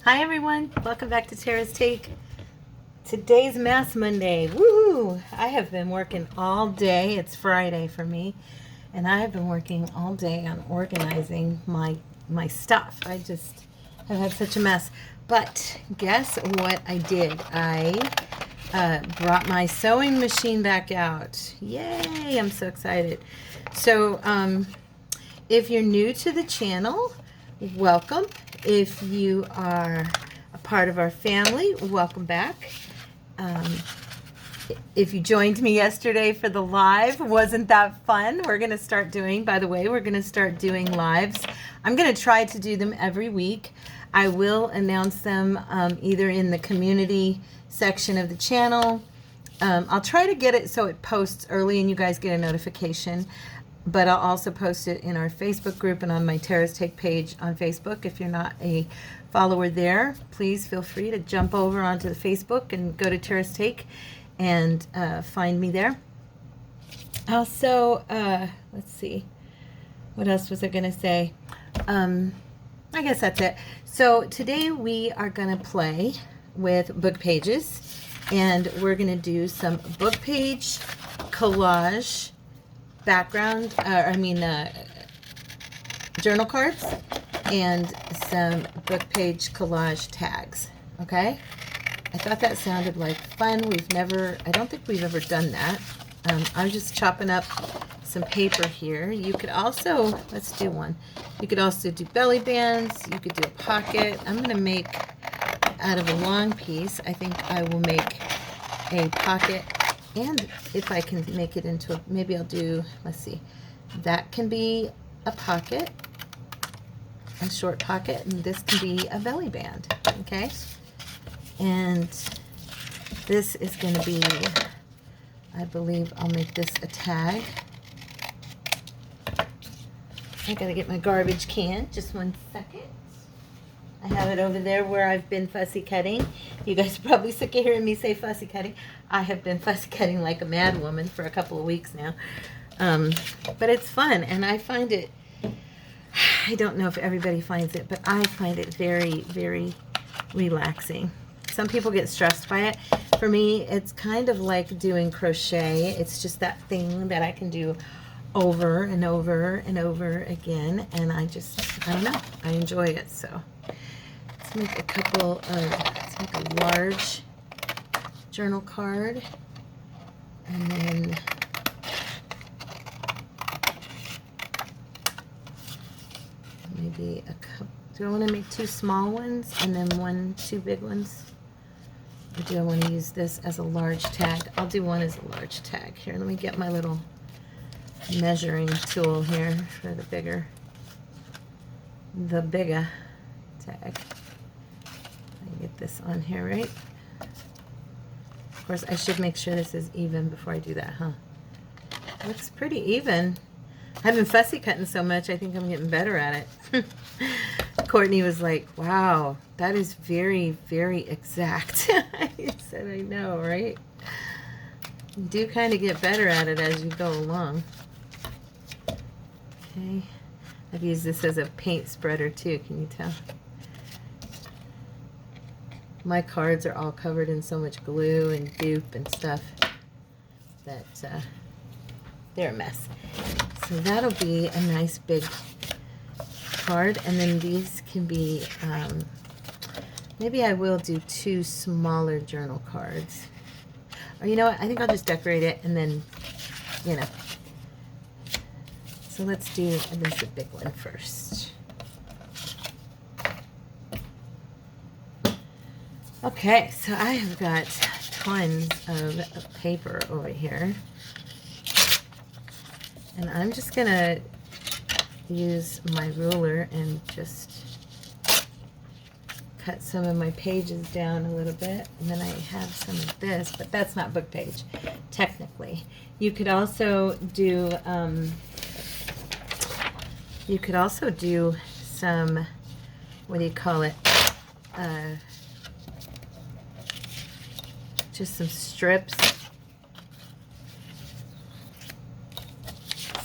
Hi everyone, welcome back to Tara's Take. Today's Mass Monday. Woo! I have been working all day. It's Friday for me, and I have been working all day on organizing my stuff. I just have had such a mess. But guess what I did? I brought my sewing machine back out. Yay! I'm so excited. So if you're new to the channel, welcome. If you are a part of our family, welcome back. If you joined me yesterday for the live, wasn't that fun? We're going to start doing, by the way, we're going to start doing lives. I'm going to try to do them every week. I will announce them either in the community section of the channel. I'll try to get it so it posts early and you guys get a notification. But I'll also post it in our Facebook group and on my Tara's Take page on Facebook. If you're not a follower there, please feel free to jump over onto the Facebook and go to Tara's Take and find me there. Also, let's see, what else was I going to say? I guess that's it. So today we are going to play with book pages, and we're going to do some book page collage background, journal cards, and some book page collage tags. Okay, I thought that sounded like fun. I don't think we've ever done that. I'm just chopping up some paper here. You could also, let's do one. You could also do belly bands. You could do a pocket. I'm going to make, out of a long piece, I think I will make a pocket. And if I can make it into, maybe I'll do, let's see, that can be a pocket, a short pocket, and this can be a belly band, okay? And this is going to be, I believe I'll make this a tag. I got to get my garbage can, just one second. I have it over there where I've been fussy cutting. You guys are probably sick of hearing me say fussy cutting. I have been fussy cutting like a mad woman for a couple of weeks now. But it's fun, and I find it, I don't know if everybody finds it, but I find it very, very relaxing. Some people get stressed by it. For me, it's kind of like doing crochet. It's just that thing that I can do over and over and over again, and I don't know, I enjoy it. So let's make a couple of, let's make a large journal card, and then maybe a couple. Do I want to make two small ones and then two big ones? Or do I want to use this as a large tag? I'll do one as a large tag. Here, let me get my little measuring tool here for the bigger tag. I get this on here, right? Of course, I should make sure this is even before I do that, huh? Looks pretty even. I've been fussy cutting so much, I think I'm getting better at it. Courtney was like, wow, that is very, very exact. I said, I know, right? You do kind of get better at it as you go along. Okay. I've used this as a paint spreader too, can you tell? My cards are all covered in so much glue and goop and stuff that they're a mess. So that'll be a nice big card, and then these can be, maybe I will do two smaller journal cards. Or you know what, I think I'll just decorate it and then, you know. So let's do this a big one first. Okay, so I have got tons of paper over here. And I'm just going to use my ruler and just cut some of my pages down a little bit. And then I have some of this, but that's not book page, technically. You could also do, some, what do you call it? Just some strips.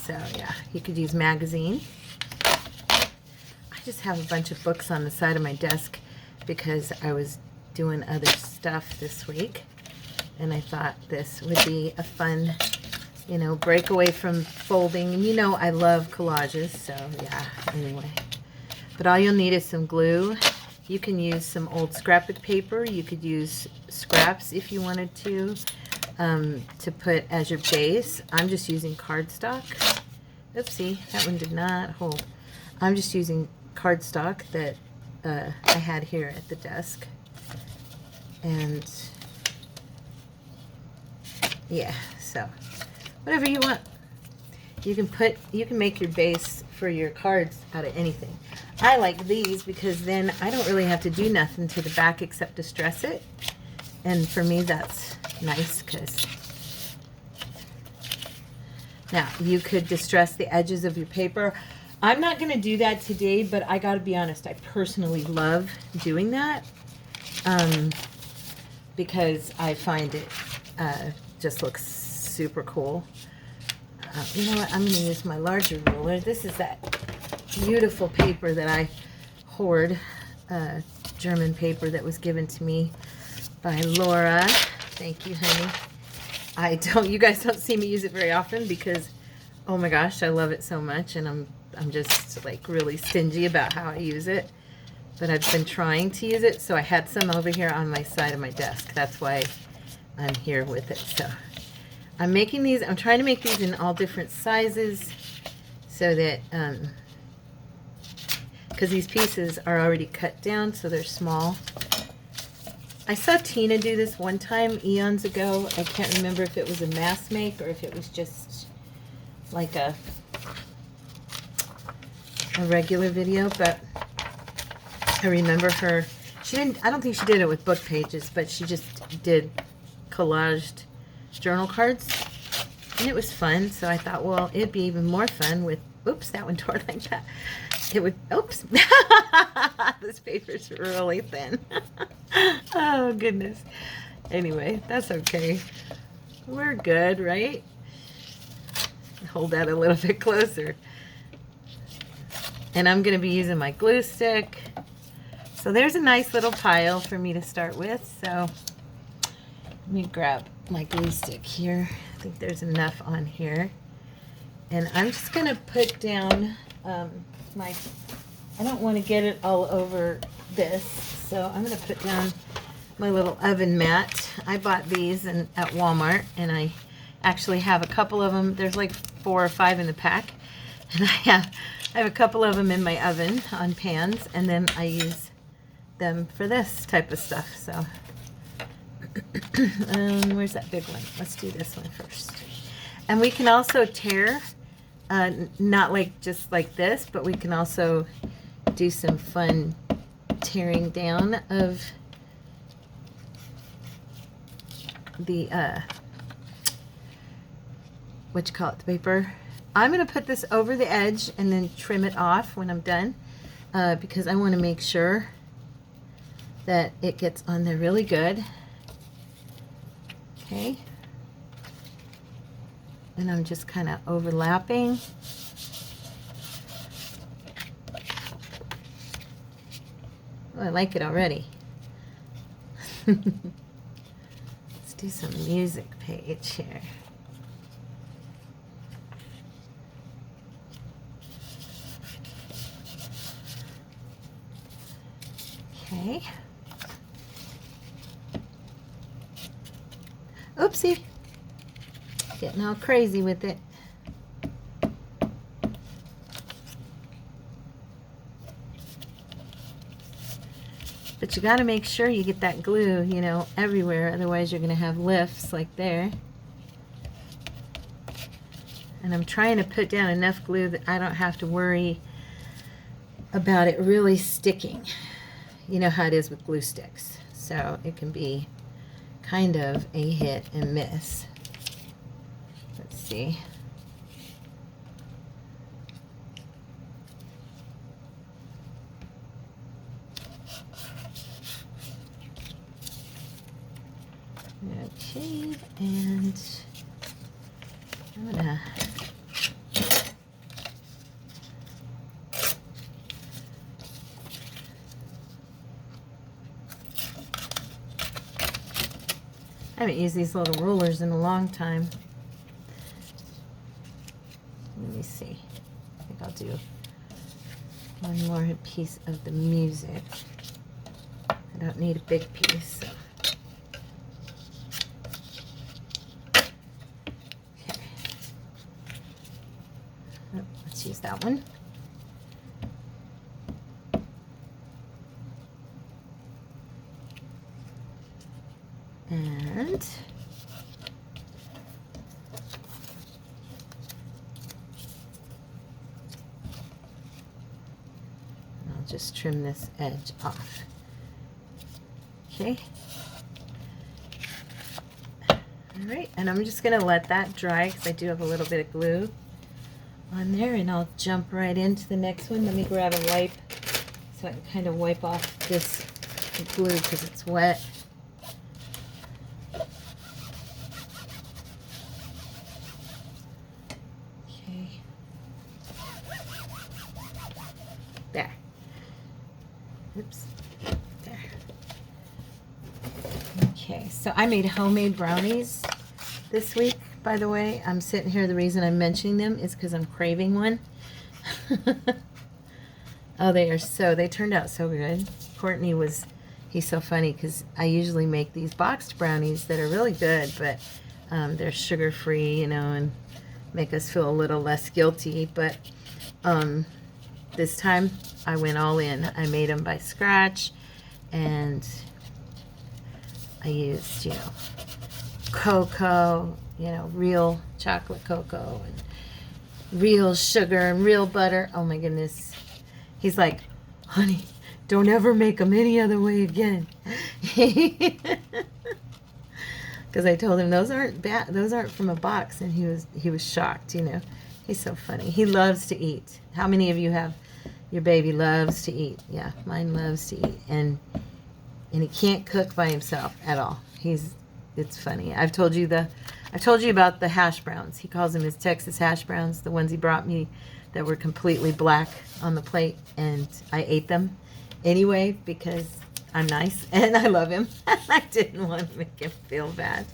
So yeah, you could use magazine. I just have a bunch of books on the side of my desk because I was doing other stuff this week, and I thought this would be a fun, you know, break away from folding. And you know I love collages, so yeah, anyway. But all you'll need is some glue. You can use some old scrapbook paper. You could use scraps if you wanted to put as your base. I'm just using cardstock. Oopsie, that one did not hold. I'm just using cardstock that I had here at the desk. And yeah, so whatever you want. You can make your base for your cards out of anything. I like these because then I don't really have to do nothing to the back except distress it. And for me that's nice, because now you could distress the edges of your paper. I'm not going to do that today, but I got to be honest, I personally love doing that because I find it just looks super cool. You know what, I'm going to use my larger ruler. This is that beautiful paper that I hoard, German paper that was given to me by Laura. Thank you, honey. You guys don't see me use it very often because, oh my gosh, I love it so much, and I'm just like really stingy about how I use it. But I've been trying to use it, so I had some over here on my side of my desk. That's why I'm here with it. So I'm making these, I'm trying to make these in all different sizes so that, because these pieces are already cut down, so they're small. I saw Tina do this one time eons ago. I can't remember if it was a mass make or if it was just like a regular video, but I remember her, I don't think she did it with book pages, but she just did collaged journal cards, and it was fun. So I thought, well, it'd be even more fun with, oops, that one tore like that. It would, oops, this paper's really thin. Oh goodness. Anyway, that's okay. We're good, right? Hold that a little bit closer. And I'm going to be using my glue stick. So there's a nice little pile for me to start with. So let me grab my glue stick here. I think there's enough on here. And I'm just going to put down I don't want to get it all over this, so I'm going to put down my little oven mat. I bought these at Walmart, and I actually have a couple of them. There's like 4 or 5 in the pack, and I have a couple of them in my oven on pans, and then I use them for this type of stuff. So where's that big one? Let's do this one first. And we can also tear, not like just like this, but we can also do some fun tearing down of the what you call it, the paper. I'm going to put this over the edge and then trim it off when I'm done, because I want to make sure that it gets on there really good. Okay. And I'm just kind of overlapping. Oh, I like it already. Let's do some music page here. Okay. Oopsie. Getting all crazy with it. But you got to make sure you get that glue, you know, everywhere. Otherwise, you're going to have lifts like there. And I'm trying to put down enough glue that I don't have to worry about it really sticking. You know how it is with glue sticks. So it can be kind of a hit and miss. Let's see. Okay, and I'm gonna I haven't used these little rulers in a long time. Let me see. I think I'll do one more piece of the music. I don't need a big piece, so. Okay. Oh, let's use that one. And I'll just trim this edge off. Okay. All right, and I'm just gonna let that dry because I do have a little bit of glue on there, and I'll jump right into the next one. Let me grab a wipe so I can kind of wipe off this glue because it's wet. There. Oops. There. Okay, so I made homemade brownies this week, by the way. I'm sitting here, the reason I'm mentioning them is because I'm craving one. Oh, they turned out so good. Courtney he's so funny because I usually make these boxed brownies that are really good, but they're sugar-free, you know, and make us feel a little less guilty, but this time I went all in. I made them by scratch, and I used, you know, cocoa, you know, real chocolate cocoa and real sugar and real butter. Oh my goodness. He's like, honey, don't ever make them any other way again. Because I told him those aren't bad, those aren't from a box, and he was shocked, you know. He's so funny. He loves to eat. How many of you have your baby loves to eat? Yeah, mine loves to eat, and he can't cook by himself at all. It's funny. I've told you about the hash browns. He calls them his Texas hash browns, the ones he brought me that were completely black on the plate, and I ate them anyway because I'm nice and I love him. I didn't want to make him feel bad.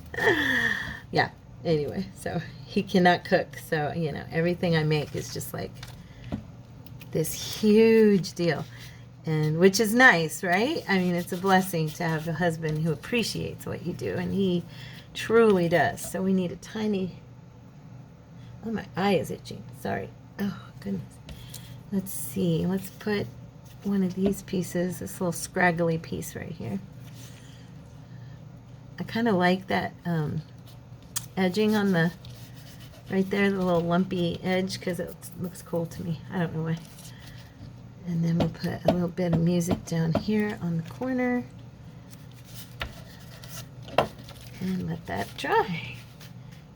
Yeah. Anyway, so he cannot cook, so you know, everything I make is just like this huge deal, and which is nice, right? I mean, it's a blessing to have a husband who appreciates what you do, and he truly does. So we need a tiny, oh, my eye is itching, sorry. Oh goodness. Let's see, let's put one of these pieces, this little scraggly piece right here. I kind of like that edging on the right there, the little lumpy edge, because it looks cool to me. I don't know why. And then we'll put a little bit of music down here on the corner and let that dry.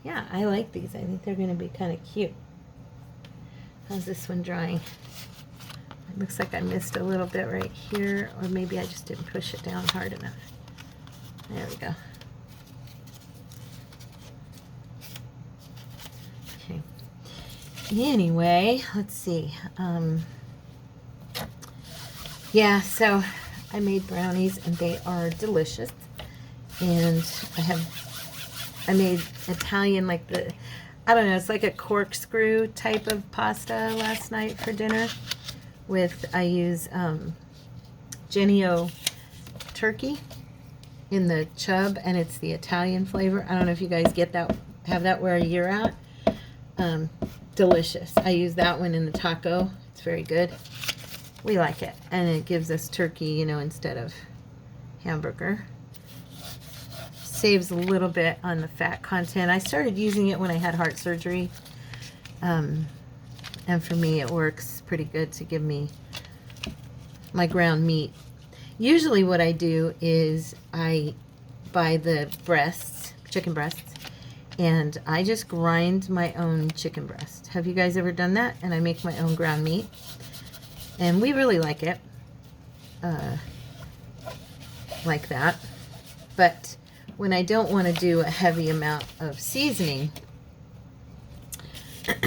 Yeah, I like these. I think they're going to be kind of cute. How's this one drying? It looks like I missed a little bit right here, or maybe I just didn't push it down hard enough. There we go. Anyway, let's see. Yeah, so I made brownies and they are delicious. And I made Italian, like I don't know, it's like a corkscrew type of pasta last night for dinner. I use Genio turkey in the chub, and it's the Italian flavor. I don't know if you guys have that where you're at. Delicious. I use that one in the taco. It's very good. We like it, and it gives us turkey, you know, instead of hamburger. Saves a little bit on the fat content. I started using it when I had heart surgery, and for me it works pretty good to give me my ground meat. Usually what I do is I buy the breasts, chicken breasts, and I just grind my own chicken breast. Have you guys ever done that? And I make my own ground meat, and we really like it like that. But when I don't want to do a heavy amount of seasoning,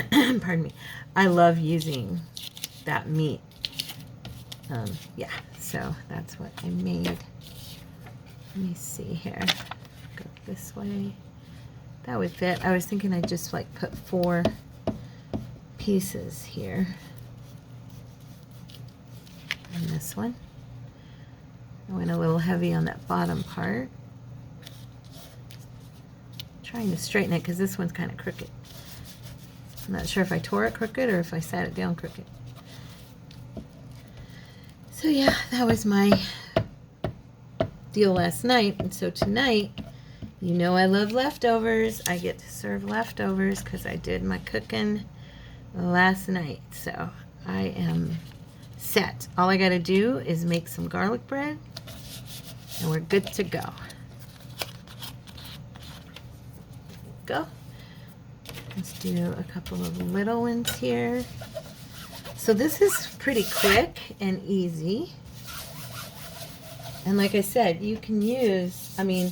pardon me, I love using that meat. Yeah, so that's what I made. Let me see here. Go this way. That would fit. I was thinking I'd just like put 4 pieces here. And this one. I went a little heavy on that bottom part. Trying to straighten it because this one's kind of crooked. I'm not sure if I tore it crooked or if I sat it down crooked. So yeah, that was my deal last night. And so tonight, you know I love leftovers. I get to serve leftovers because I did my cooking last night. So I am set. All I got to do is make some garlic bread and we're good to go. Go. Let's do a couple of little ones here. So this is pretty quick and easy. And like I said, you can use, I mean,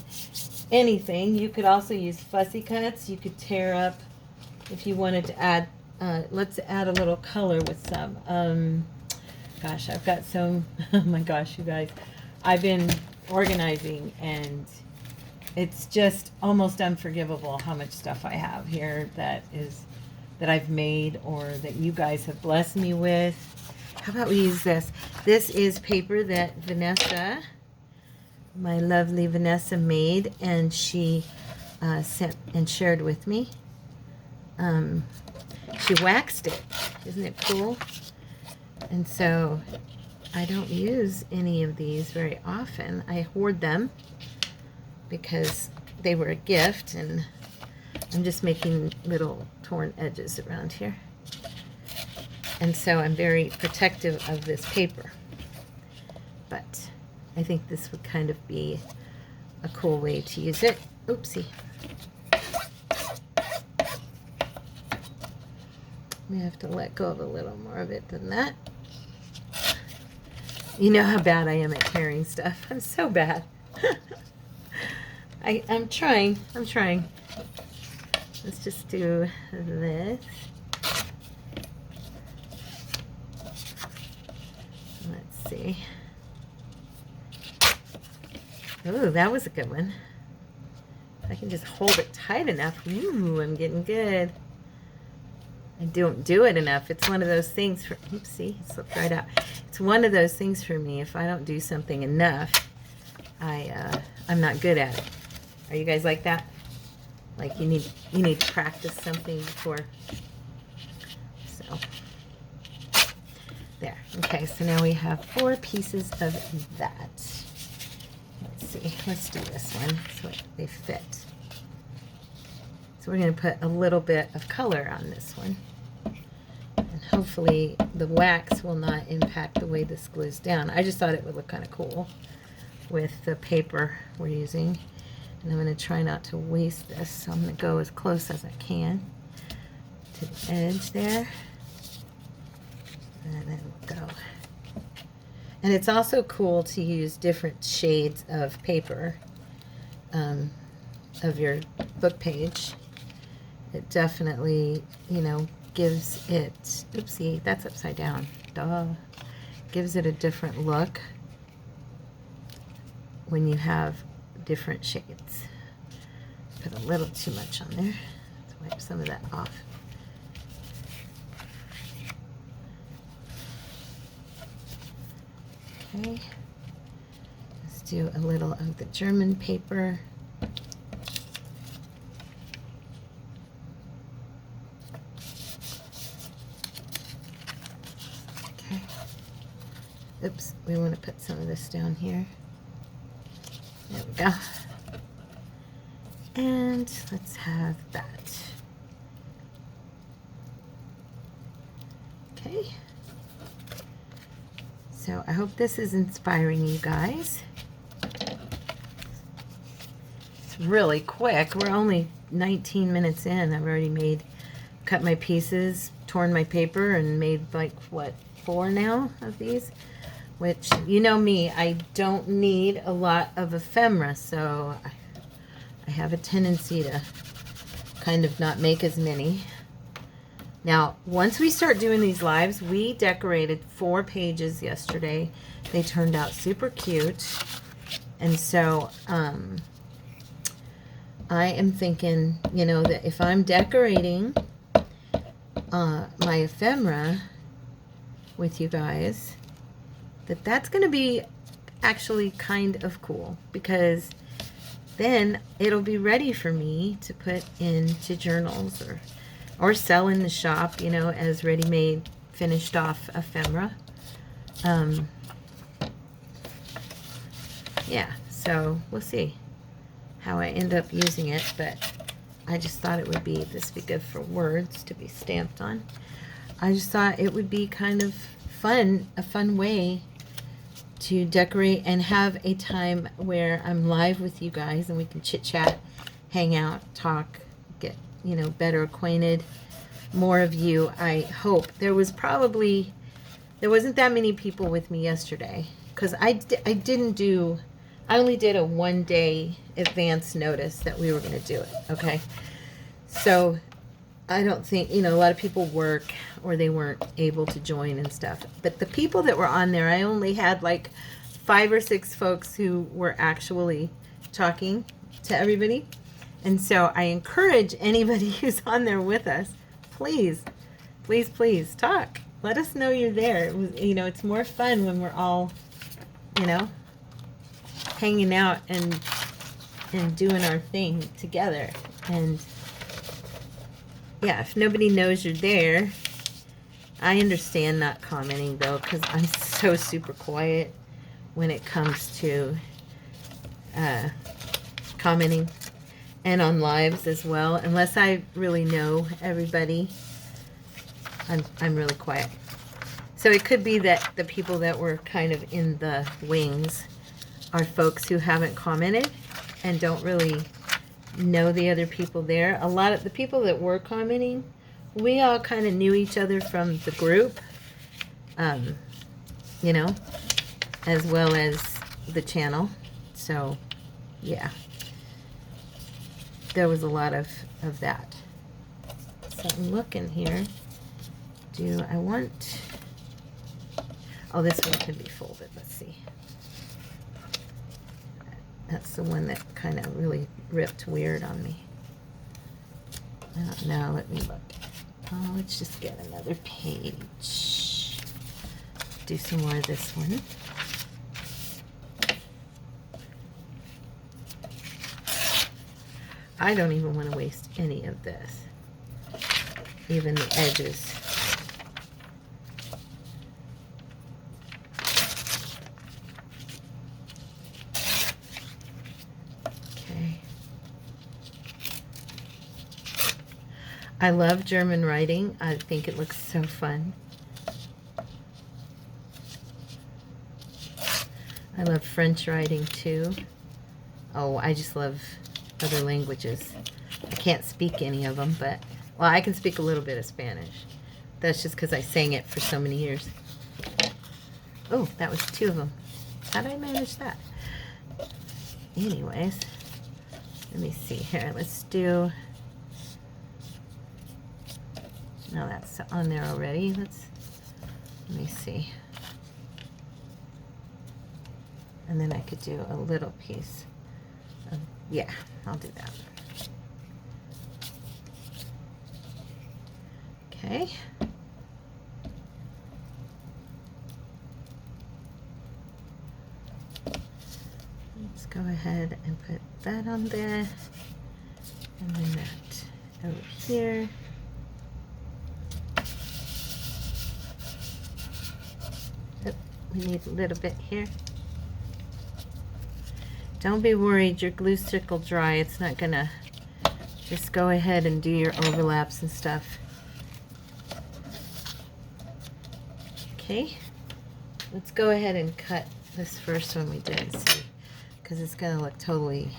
anything. You could also use fussy cuts. You could tear up if you wanted to add, let's add a little color with some. Gosh, I've got some, oh my gosh, you guys. I've been organizing and it's just almost unforgivable how much stuff I have here that I've made or that you guys have blessed me with. How about we use this? This is paper that Vanessa, my lovely Vanessa, made, and she sent and shared with me. She waxed it. Isn't it cool? And so I don't use any of these very often. I hoard them because they were a gift, and I'm just making little torn edges around here. And so I'm very protective of this paper. But I think this would kind of be a cool way to use it. Oopsie. We have to let go of a little more of it than that. You know how bad I am at tearing stuff. I'm so bad. I'm trying. Let's just do this. Let's see. Ooh, that was a good one. If I can just hold it tight enough. Ooh, I'm getting good. I don't do it enough. It's one of those things for, oopsie, it slipped right out. It's one of those things for me. If I don't do something enough, I'm not good at it. Are you guys like that? Like you need to practice something before. So there. Okay, so now we have 4 pieces of that. Let's see. Let's do this one so they fit. So we're going to put a little bit of color on this one. And hopefully the wax will not impact the way this glues down. I just thought it would look kind of cool with the paper we're using. And I'm going to try not to waste this, so I'm going to go as close as I can to the edge there. And then we'll go. And it's also cool to use different shades of paper of your book page. It definitely, you know, gives it, oopsie, that's upside down, duh. Gives it a different look when you have different shades. Put a little too much on there. Let's wipe some of that off. Okay. Let's do a little of the German paper. Okay. Oops, we want to put some of this down here. There we go. And let's have that. Okay. So I hope this is inspiring you guys. It's really quick. We're only 19 minutes in. I've already cut my pieces, torn my paper, and made like, what, 4 now of these? Which, you know me, I don't need a lot of ephemera, so I have a tendency to kind of not make as many. Now, once we start doing these lives, we decorated 4 pages yesterday. They turned out super cute. And so I am thinking, you know, that if I'm decorating my ephemera with you guys, that's going to be actually kind of cool, because then it'll be ready for me to put into journals or sell in the shop, you know, as ready-made finished off ephemera. Yeah, so we'll see how I end up using it, but I just thought it would be, this would be good for words to be stamped on. I just thought it would be kind of fun, a fun way to decorate and have a time where I'm live with you guys and we can chit chat, hang out, talk, get, you know, better acquainted. More of you, I hope. There wasn't that many people with me yesterday, because I only did a 1-day advance notice that we were going to do it, okay? So I don't think, you know, a lot of people work or they weren't able to join and stuff. But the people that were on there, I only had like 5 or 6 folks who were actually talking to everybody. And so I encourage anybody who's on there with us, please, please, please talk. Let us know you're there. It was, you know, it's more fun when we're all, you know, hanging out and doing our thing together. And yeah, if nobody knows you're there, I understand not commenting though, because I'm so super quiet when it comes to commenting and on lives as well. Unless I really know everybody, I'm really quiet. So it could be that the people that were kind of in the wings are folks who haven't commented and don't really know the other people there. A lot of the people that were commenting, we all kind of knew each other from the group, you know, as well as the channel. So yeah, there was a lot of that. So I'm looking here. Do I want, oh, this one can be folded. Let's see. That's the one that kind of really ripped weird on me. I don't know. Let me look. Oh, let's just get another page. Do some more of this one. I don't even want to waste any of this. Even the edges. I love German writing. I think it looks so fun. I love French writing too. Oh, I just love other languages. I can't speak any of them, but, well, I can speak a little bit of Spanish. That's just because I sang it for so many years. Oh, that was 2 of them. How did I manage that? Anyways, let me see here. Let's do... No, that's on there already. Let me see. And then I could do a little piece of, yeah, I'll do that. Okay. Let's go ahead and put that on there. And then that over here. We need a little bit here. Don't be worried, your glue stick will dry. It's not gonna, just go ahead and do your overlaps and stuff. Okay, let's go ahead and cut this first one we did, see, because it's gonna look totally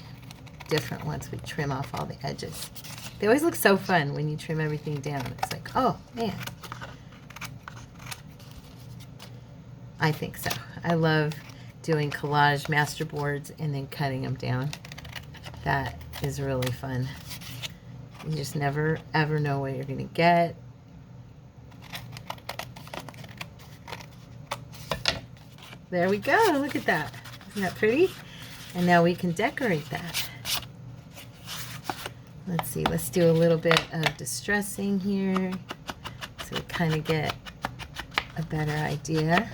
different once we trim off all the edges. They always look so fun when you trim everything down. It's like, oh man. I think so. I love doing collage master boards and then cutting them down. That is really fun. You just never ever know what you're gonna get. There we go. Look at that. Isn't that pretty? And now we can decorate that. Let's see, let's do a little bit of distressing here so we kind of get a better idea.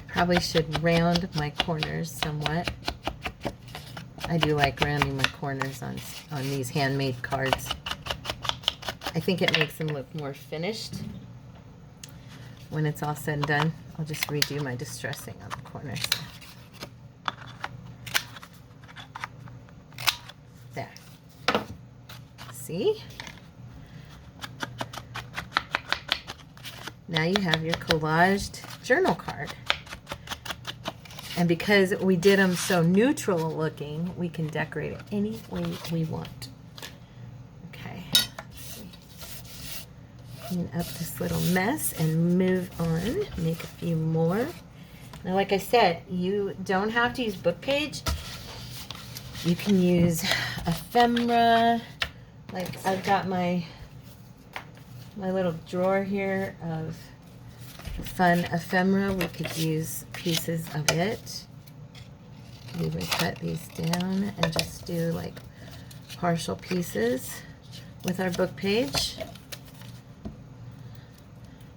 Probably should round my corners somewhat. I do like rounding my corners on these handmade cards. I think it makes them look more finished when it's all said and done. I'll just redo my distressing on the corners. There. See? Now you have your collaged journal card. And because we did them so neutral looking, we can decorate it any way we want. Okay, let's see. Clean up this little mess and move on. Make a few more. Now, like I said, you don't have to use book page. You can use ephemera. Like I've got my little drawer here of fun ephemera. We could use pieces of it. We would cut these down and just do like partial pieces with our book page.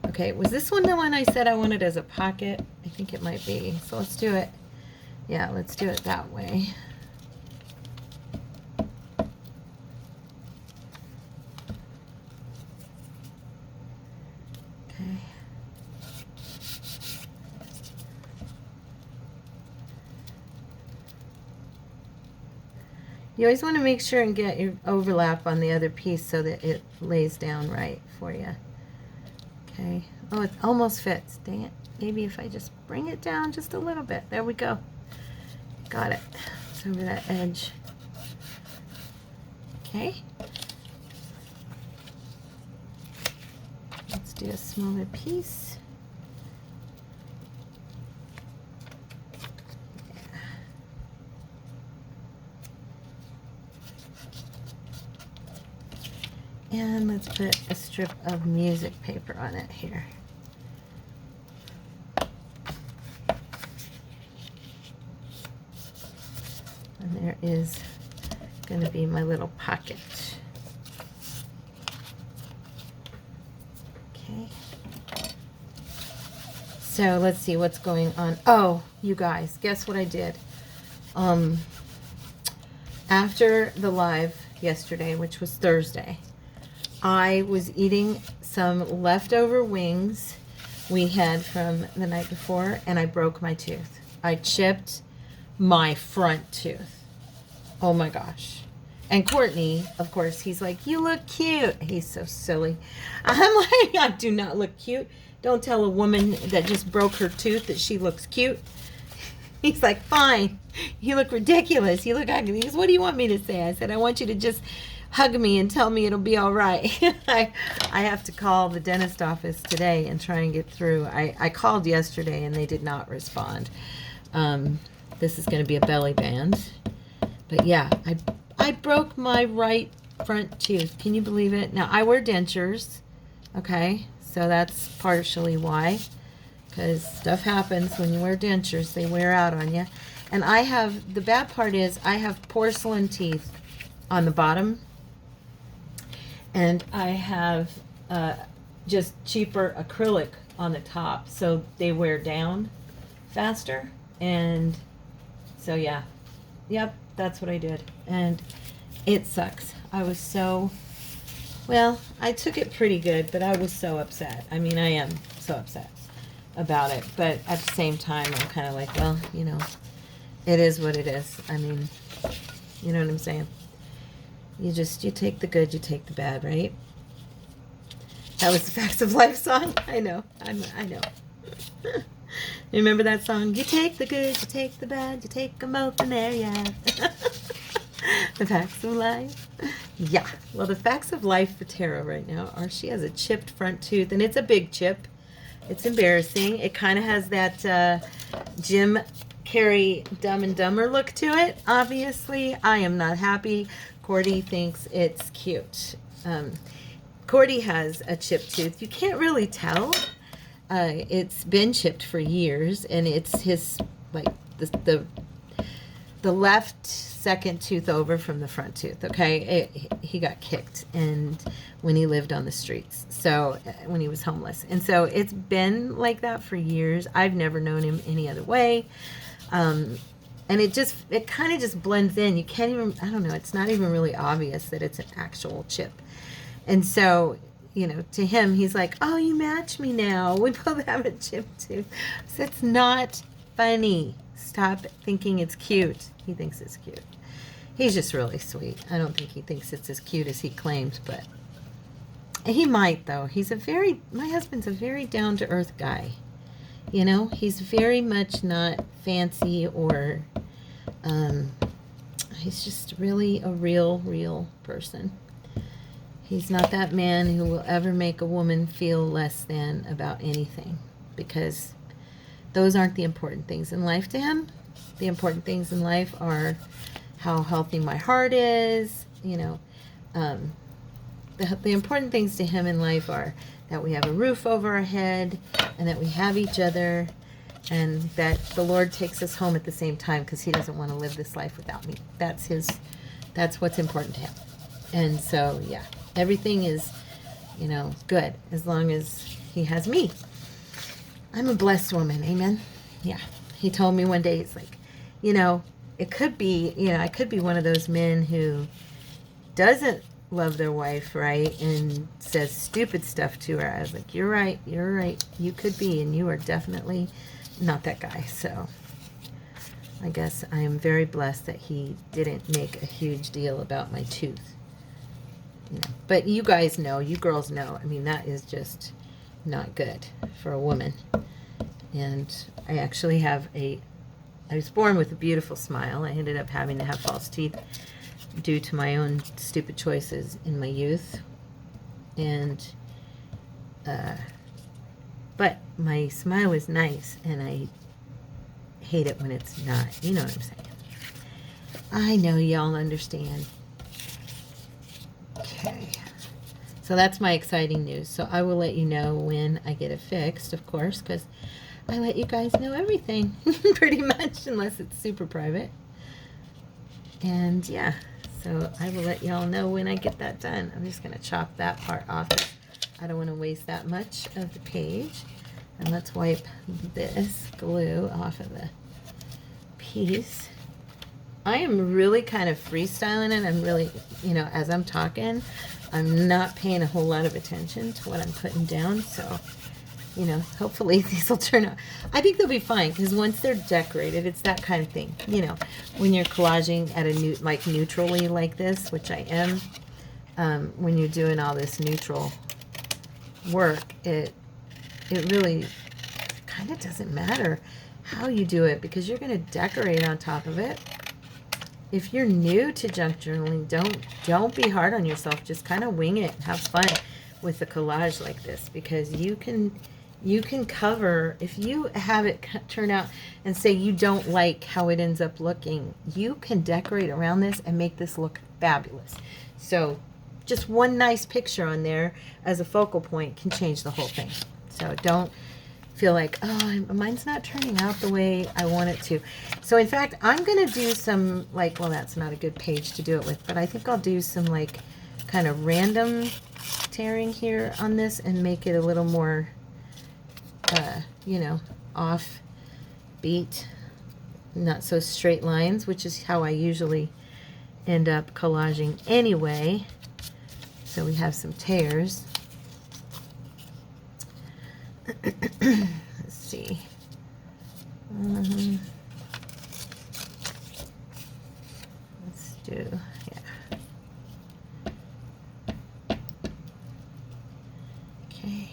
Okay, was this one the one I said I wanted as a pocket? I think it might be. So let's do it. Yeah, let's do it that way. You always want to make sure and get your overlap on the other piece so that it lays down right for you. Okay. Oh, it almost fits. Dang it. Maybe if I just bring it down just a little bit. There we go. Got it. It's over that edge. Okay. Let's do a smaller piece. And let's put a strip of music paper on it here. And there is going to be my little pocket. Okay. So let's see what's going on. Oh, you guys, guess what I did? After the live yesterday, which was Thursday, I was eating some leftover wings we had from the night before, and I broke my tooth. I chipped my front tooth. Oh my gosh. And Courtney, of course, he's like, you look cute. He's so silly. I'm like, I do not look cute. Don't tell a woman that just broke her tooth that she looks cute. He's like, fine. You look ridiculous. You look ugly. He goes, what do you want me to say? I said, I want you to just hug me and tell me it'll be all right. I have to call the dentist office today and try and get through. I called yesterday and they did not respond. This is going to be a belly band. But yeah, I broke my right front tooth. Can you believe it? Now, I wear dentures. Okay, so that's partially why. Because stuff happens when you wear dentures. They wear out on you. And I have, the bad part is I have porcelain teeth on the bottom. And I have just cheaper acrylic on the top, so they wear down faster. And so yeah, yep, that's what I did. And it sucks. I was so, well, I took it pretty good, but I was so upset. I mean, I am so upset about it. But at the same time, I'm kind of like, well, you know, it is what it is. I mean, you know what I'm saying? You take the good, you take the bad, right? That was the Facts of Life song. I know. I know. You remember that song? You take the good, you take the bad, you take them both in there, yeah. The Facts of Life. Yeah. Well, the Facts of Life for Tara right now are she has a chipped front tooth, and it's a big chip. It's embarrassing. It kind of has that Jim Carrie Dumb and Dumber look to it, obviously. I am not happy. Cordy thinks it's cute. Cordy has a chipped tooth. You can't really tell. It's been chipped for years, and it's his, like, the left second tooth over from the front tooth, okay? He got kicked and when he lived on the streets, so when he was homeless. And so it's been like that for years. I've never known him any other way. And it kind of just blends in. You can't even, I don't know, it's not even really obvious that it's an actual chip. And so, you know, to him, he's like, oh, you match me now. We both have a chipped tooth. So it's not funny. Stop thinking it's cute. He thinks it's cute. He's just really sweet. I don't think he thinks it's as cute as he claims, but he might, though. My husband's a very down-to-earth guy. You know, he's very much not fancy or, he's just really a real person. He's not that man who will ever make a woman feel less than about anything, because those aren't the important things in life to him. The important things in life are how healthy my heart is, you know. The important things to him in life are that we have a roof over our head and that we have each other and that the Lord takes us home at the same time, because he doesn't want to live this life without me. That's what's important to him. And so, yeah, everything is, you know, good as long as he has me. I'm a blessed woman, amen? Yeah. He told me one day, he's like, you know, it could be, you know, I could be one of those men who doesn't love their wife, right, and says stupid stuff to her. I was like, you're right, you could be, and you are definitely not that guy. So I guess I am very blessed that he didn't make a huge deal about my tooth, you know. But you guys know, you girls know, I mean, that is just not good for a woman. And I actually I was born with a beautiful smile. I ended up having to have false teeth due to my own stupid choices in my youth. And, but my smile is nice, and I hate it when it's not. You know what I'm saying? I know y'all understand. Okay. So that's my exciting news. So I will let you know when I get it fixed, of course, because I let you guys know everything, pretty much, unless it's super private. And yeah, so I will let y'all know when I get that done. I'm just going to chop that part off. I don't want to waste that much of the page. And let's wipe this glue off of the piece. I am really kind of freestyling it. I'm really, you know, as I'm talking, I'm not paying a whole lot of attention to what I'm putting down. So, you know, hopefully these will turn out. I think they'll be fine, because once they're decorated, it's that kind of thing. You know, when you're collaging at a like neutrally like this, which I am, when you're doing all this neutral work, it really kind of doesn't matter how you do it, because you're going to decorate on top of it. If you're new to junk journaling, don't be hard on yourself. Just kind of wing it and have fun with a collage like this, because you can cover, if you have it turn out and say you don't like how it ends up looking, you can decorate around this and make this look fabulous. So just one nice picture on there as a focal point can change the whole thing. So don't feel like, oh, mine's not turning out the way I want it to. So in fact, I'm going to do some, like, well, that's not a good page to do it with, but I think I'll do some, like, kind of random tearing here on this and make it a little more, you know, off beat, not so straight lines, which is how I usually end up collaging anyway. So we have some tears. Let's see. Let's do, yeah. Okay.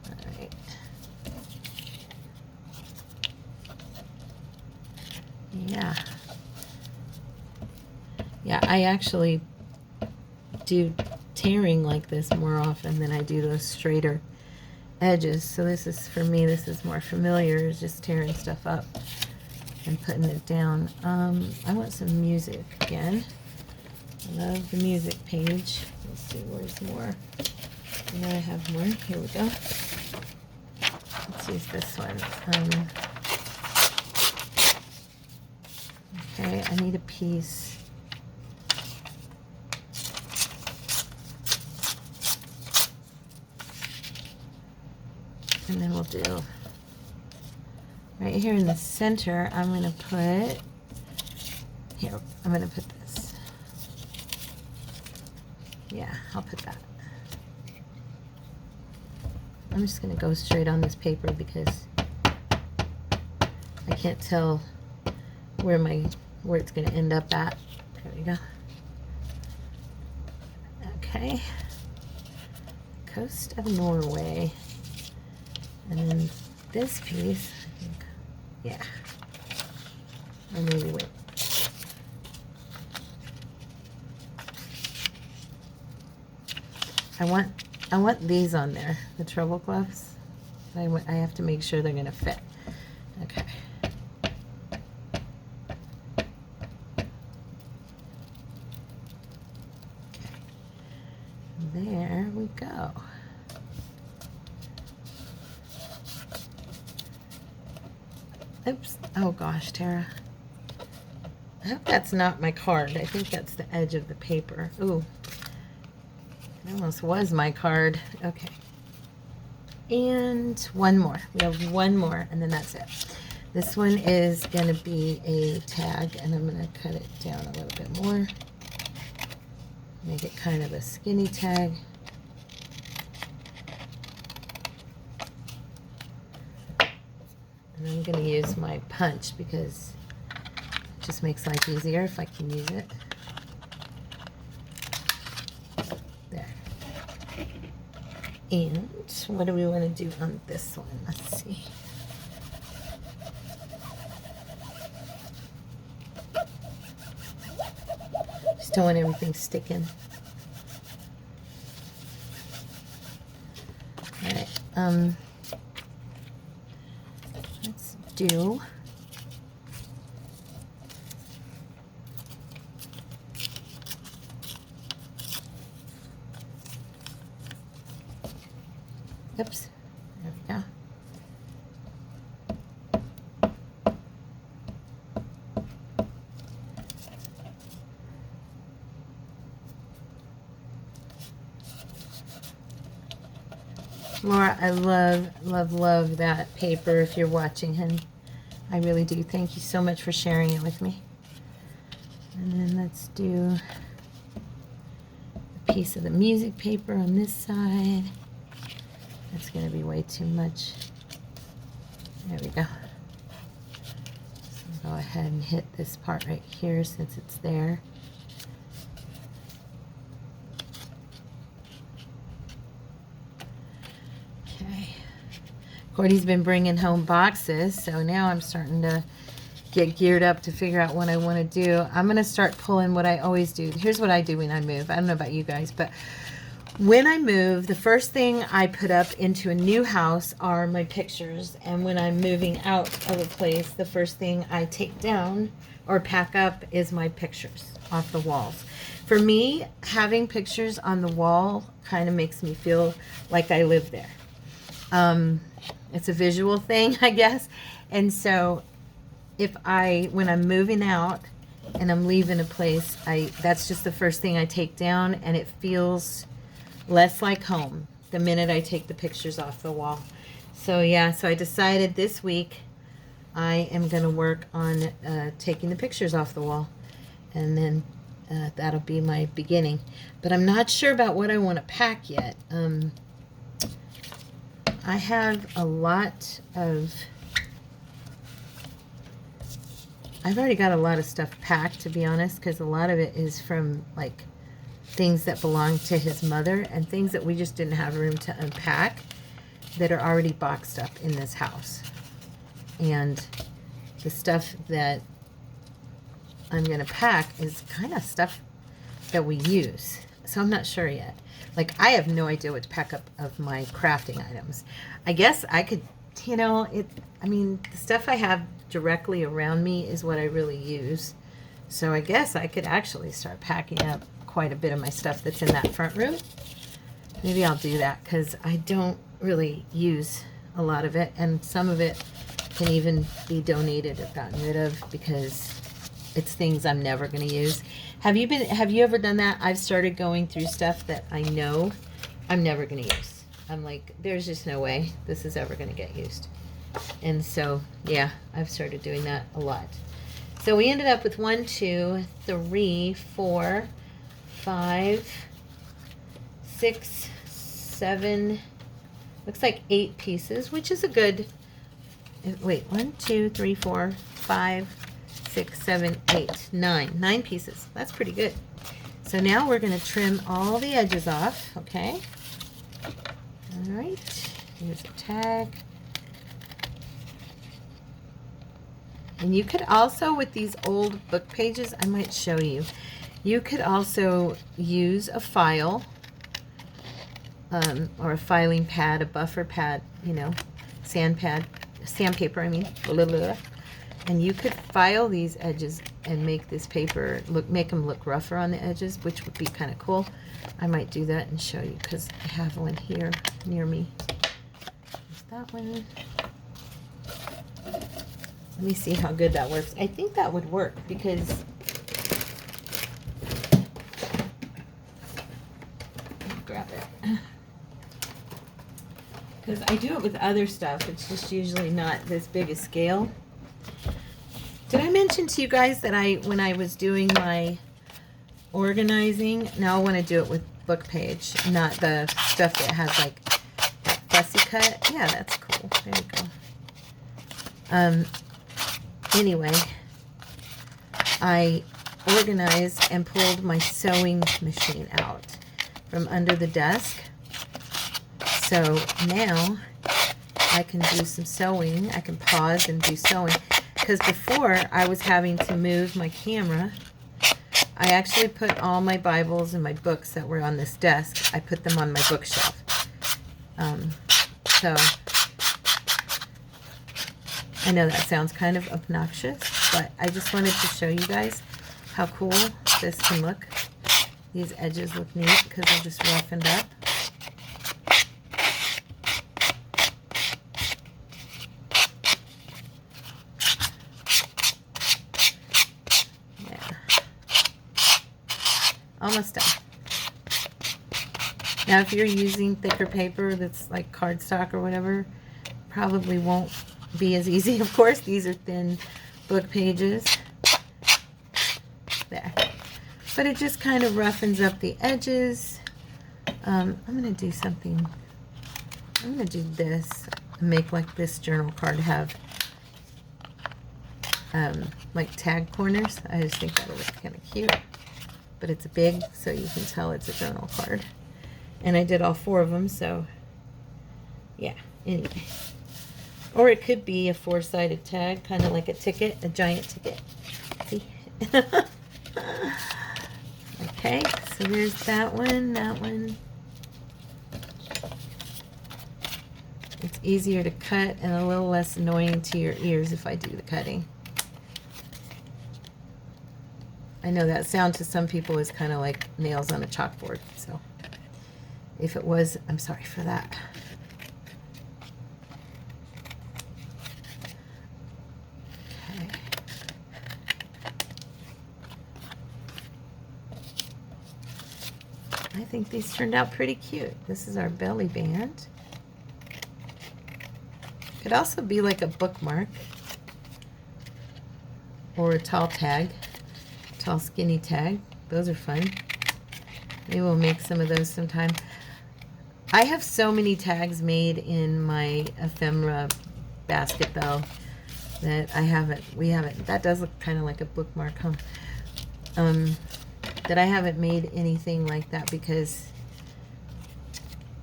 All right. Yeah. Yeah, I actually do tearing like this more often than I do those straighter edges. So this is, for me, this is more familiar, is just tearing stuff up and putting it down. I want some music again. I love the music page. Let's see, where's more? I know I have more. Here we go. Let's use this one. Okay, I need a piece. And then we'll do right here in the center. I'm going to put here. I'm going to put this. Yeah, I'll put that. I'm just going to go straight on this paper because I can't tell where it's going to end up at. There we go. Okay. Coast of Norway. And then this piece, I think, yeah. Or maybe wait. I want these on there, the treble gloves. I have to make sure they're gonna fit. Okay. Okay. There we go. Oops. Oh gosh, Tara. I hope that's not my card. I think that's the edge of the paper. Ooh. It almost was my card. Okay. And one more. We have one more, and then that's it. This one is going to be a tag, and I'm going to cut it down a little bit more. Make it kind of a skinny tag. And I'm going to use my punch because it just makes life easier if I can use it. There. And what do we want to do on this one? Let's see. Just don't want everything sticking. All right. Let's do oops, there we go. Laura, I love that paper. If you're watching, honey, I really do. Thank you so much for sharing it with me. And then let's do a piece of the music paper on this side. That's going to be way too much. There we go. So go ahead and hit this part right here since it's there. Okay. Cordy's been bringing home boxes, so now I'm starting to get geared up to figure out what I want to do. I'm going to start pulling what I always do. Here's what I do when I move. I don't know about you guys, but when I move, the first thing I put up into a new house are my pictures. And when I'm moving out of a place, the first thing I take down or pack up is my pictures off the walls. For me, having pictures on the wall kind of makes me feel like I live there. It's a visual thing, I guess. And so when I'm moving out and I'm leaving a place, that's just the first thing I take down, and it feels less like home the minute I take the pictures off the wall. So yeah, so I decided this week I am going to work on taking the pictures off the wall, and then that'll be my beginning. But I'm not sure about what I want to pack yet. I have a lot of, I've already got a lot of stuff packed, to be honest, because a lot of it is from like things that belong to his mother and things that we just didn't have room to unpack that are already boxed up in this house. And the stuff that I'm going to pack is kind of stuff that we use. So I'm not sure yet. Like, I have no idea what to pack up of my crafting items. I guess I could, you know, I mean, the stuff I have directly around me is what I really use. So I guess I could actually start packing up quite a bit of my stuff that's in that front room. Maybe I'll do that because I don't really use a lot of it, and some of it can even be donated or gotten rid of because it's things I'm never going to use. Have you ever done that? I've started going through stuff that I know I'm never going to use. I'm like, there's just no way this is ever going to get used. And so, yeah, I've started doing that a lot. So we ended up with 1, 2, 3, 4, 5, 6, 7, looks like 8 pieces, which is a good, wait, 1, 2, 3, 4, 5, 6, 7, 8, 9. 9 pieces. That's pretty good. So now we're going to trim all the edges off, okay? All right. Here's a tag. And you could also, with these old book pages, I might show you, you could also use a file or a filing pad, a buffer pad, you know, sandpaper, I mean, blah, blah, blah. And you could file these edges and make this paper make them look rougher on the edges, which would be kind of cool. I might do that and show you because I have one here near me. There's that one. Let me see how good that works. I think that would work because grab it. Because I do it with other stuff. It's just usually not this big a scale. Did I mention to you guys that when I was doing my organizing, now I want to do it with book page, not the stuff that has like that fussy cut. Yeah, that's cool. There you go. Anyway, I organized and pulled my sewing machine out from under the desk. So now I can do some sewing. I can pause and do sewing. Because before I was having to move my camera, I actually put all my Bibles and my books that were on this desk, I put them on my bookshelf. So I know that sounds kind of obnoxious, but I just wanted to show you guys how cool this can look. These edges look neat because they're just roughened up. Almost done. Now if you're using thicker paper that's like cardstock or whatever, probably won't be as easy. Of course, these are thin book pages. There. But it just kind of roughens up the edges. I'm going to do something. I'm going to do this and make like this journal card have like tag corners. I just think that'll look kind of cute. But it's big, so you can tell it's a journal card. And I did all 4 of them, so yeah, anyway. Or it could be a 4-sided tag, kind of like a ticket, a giant ticket. See? Okay, so there's that one, that one. It's easier to cut and a little less annoying to your ears if I do the cutting. I know that sound to some people is kind of like nails on a chalkboard, so if it was, I'm sorry for that. Okay. I think these turned out pretty cute. This is our belly band. Could also be like a bookmark or a tall tag. Tall skinny tag. Those are fun. Maybe we'll make some of those sometime. I have so many tags made in my ephemera basket though that we haven't, that does look kind of like a bookmark, huh? That I haven't made anything like that because,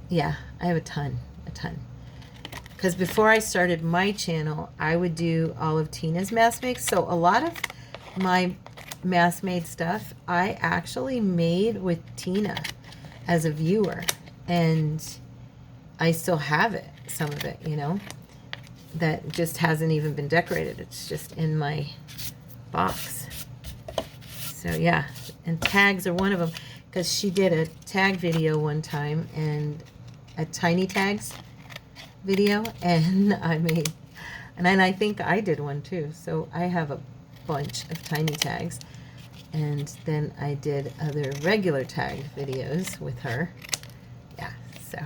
yeah, I have a ton. Because before I started my channel, I would do all of Tina's mass makes. So a lot of my mass made stuff I actually made with Tina. as a viewer, and I still have it, some of it, you know, that just hasn't even been decorated. It's just in my box. So yeah, and tags are one of them, because she did a tag video one time, and a tiny tags video, and and I think I did one too. So I have a bunch of tiny tags, and then I did other regular tag videos with her. Yeah, so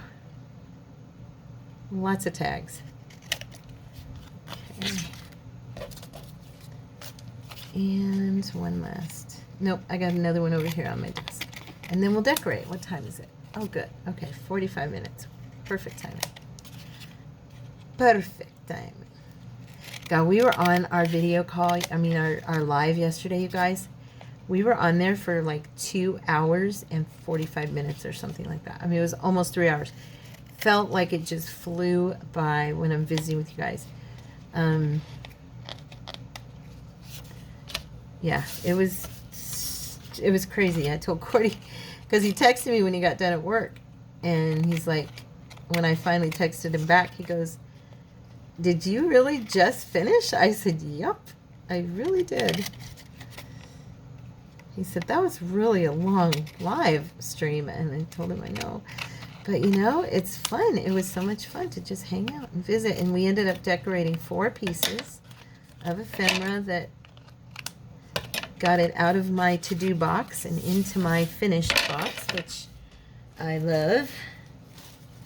lots of tags. Okay. And one last. Nope, I got another one over here on my desk. And then we'll decorate. What time is it? Oh, good. Okay, 45 minutes. Perfect timing. Perfect timing. God, we were on our video call, our live yesterday, you guys. We were on there for like 2 hours and 45 minutes or something like that. I mean, it was almost 3 hours. Felt like it just flew by when I'm visiting with you guys. Yeah, it was crazy. I told Cordy, because he texted me when he got done at work, and he's like, when I finally texted him back, he goes, "Did you really just finish?" I said, "Yup, I really did." He said, "That was really a long live stream," and I told him, "I know. But, you know, it's fun. It was so much fun to just hang out and visit." And we ended up decorating 4 pieces of ephemera that got it out of my to-do box and into my finished box, which I love.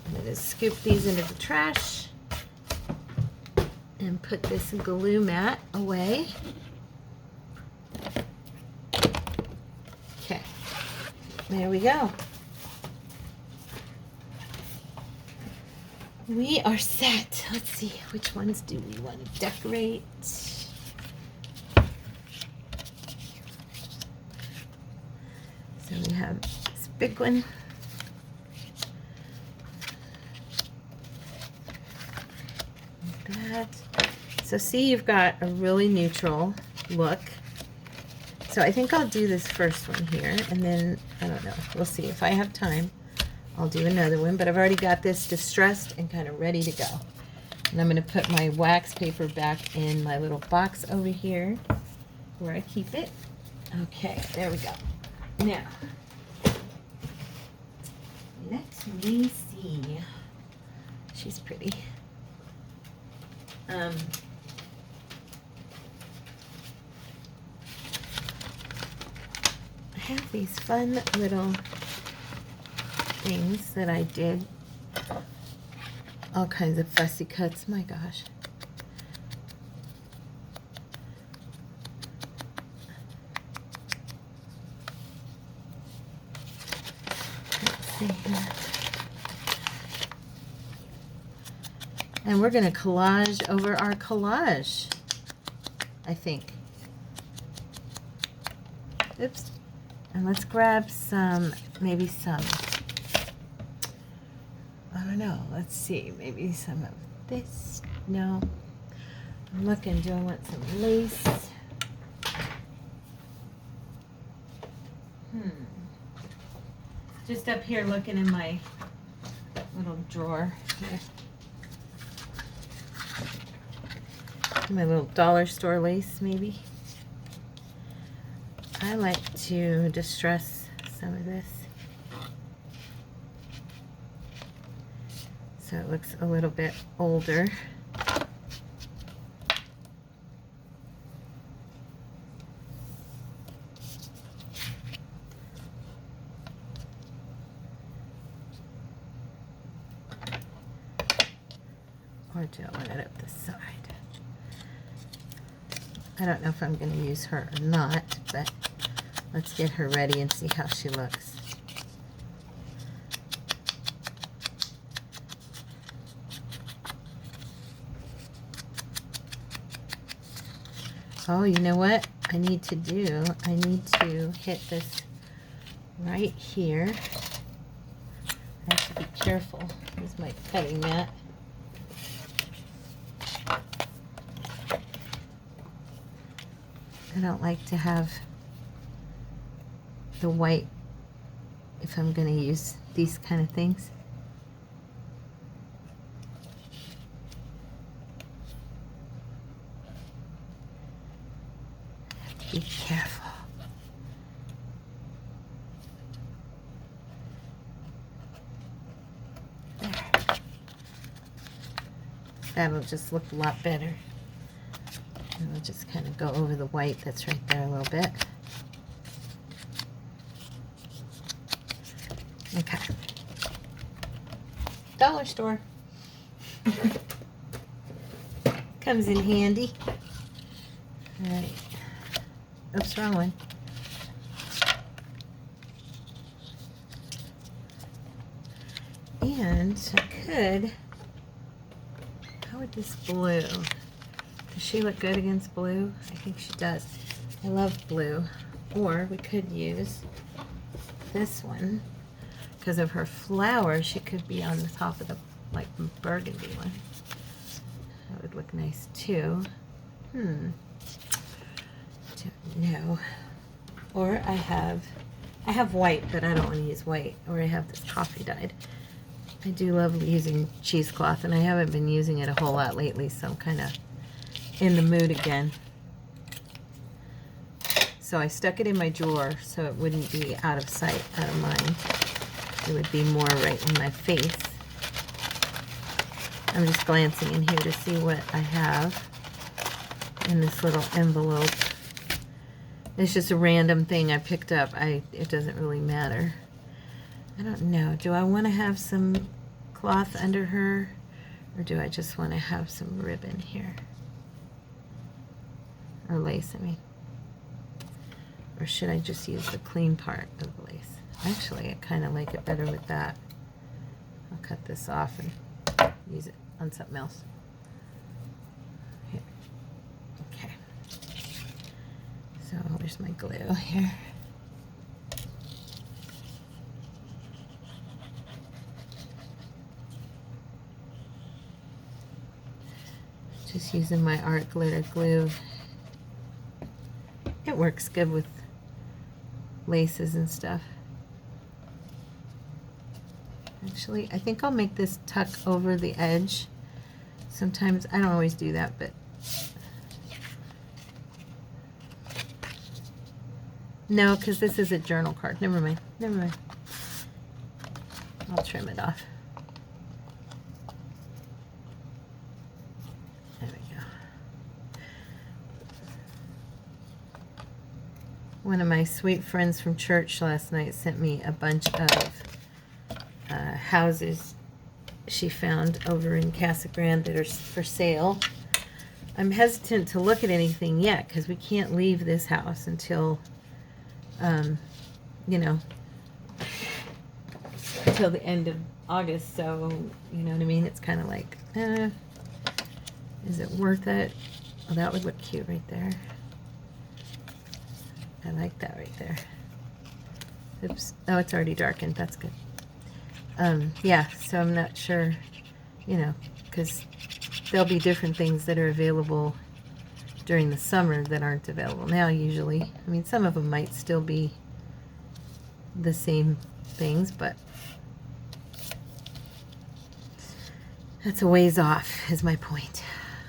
I'm going to scoop these into the trash and put this glue mat away. Okay, there we go. We are set. Let's see, which ones do we want to decorate? So we have this big one. Like that. So see, you've got a really neutral look. So I think I'll do this first one here, and then, I don't know, we'll see. If I have time, I'll do another one, but I've already got this distressed and kind of ready to go. And I'm going to put my wax paper back in my little box over here where I keep it. Okay, there we go. Now, let me see. She's pretty. I have these fun little things that I did. All kinds of fussy cuts. My gosh. And we're going to collage over our collage, I think. Oops. And let's grab some, maybe some, I don't know, let's see, maybe some of this. No. I'm looking, do I want some lace? Just up here looking in my little drawer here. My little dollar store lace, maybe. I like to distress some of this so it looks a little bit older. Or do I want it up the side? I don't know if I'm going to use her or not, but let's get her ready and see how she looks. Oh, you know what I need to do? I need to hit this right here. I have to be careful. Here's my cutting mat. I don't like to have the white if I'm going to use these kind of things. Be careful. There. That'll just look a lot better. And we'll just kind of go over the white that's right there a little bit. Okay. Dollar store. Comes in handy. All right. Oops, wrong one. And I could, how would this blue? Does she look good against blue? I think she does. I love blue. Or we could use this one. Because of her flower, she could be on the top of the like burgundy one. That would look nice too. Don't know. Or I have white, but I don't want to use white. Or I have this coffee dyed. I do love using cheesecloth, and I haven't been using it a whole lot lately, so I'm kind of in the mood again. So I stuck it in my drawer so it wouldn't be out of sight, out of mind. It would be more right in my face. I'm just glancing in here to see what I have in this little envelope. It's just a random thing I picked up. It doesn't really matter. I don't know. Do I want to have some cloth under her, or do I just want to have some ribbon here? Or lace, I mean. Or should I just use the clean part of the lace? Actually, I kind of like it better with that. I'll cut this off and use it on something else. Here. Okay. So where's my glue here? Just using my art glitter glue. It works good with laces and stuff. Actually, I think I'll make this tuck over the edge. Sometimes, I don't always do that, but no, because this is a journal card. Never mind. Never mind. I'll trim it off. There we go. One of my sweet friends from church last night sent me a bunch of houses she found over in Casa Grande that are for sale. I'm hesitant to look at anything yet because we can't leave this house until, you know, until the end of August. So, you know what I mean? It's kind of like, is it worth it? Oh, that would look cute right there. I like that right there. Oops. Oh, it's already darkened. That's good. Yeah, so I'm not sure, you know, because there'll be different things that are available during the summer that aren't available now usually. I mean, some of them might still be the same things, but that's a ways off is my point.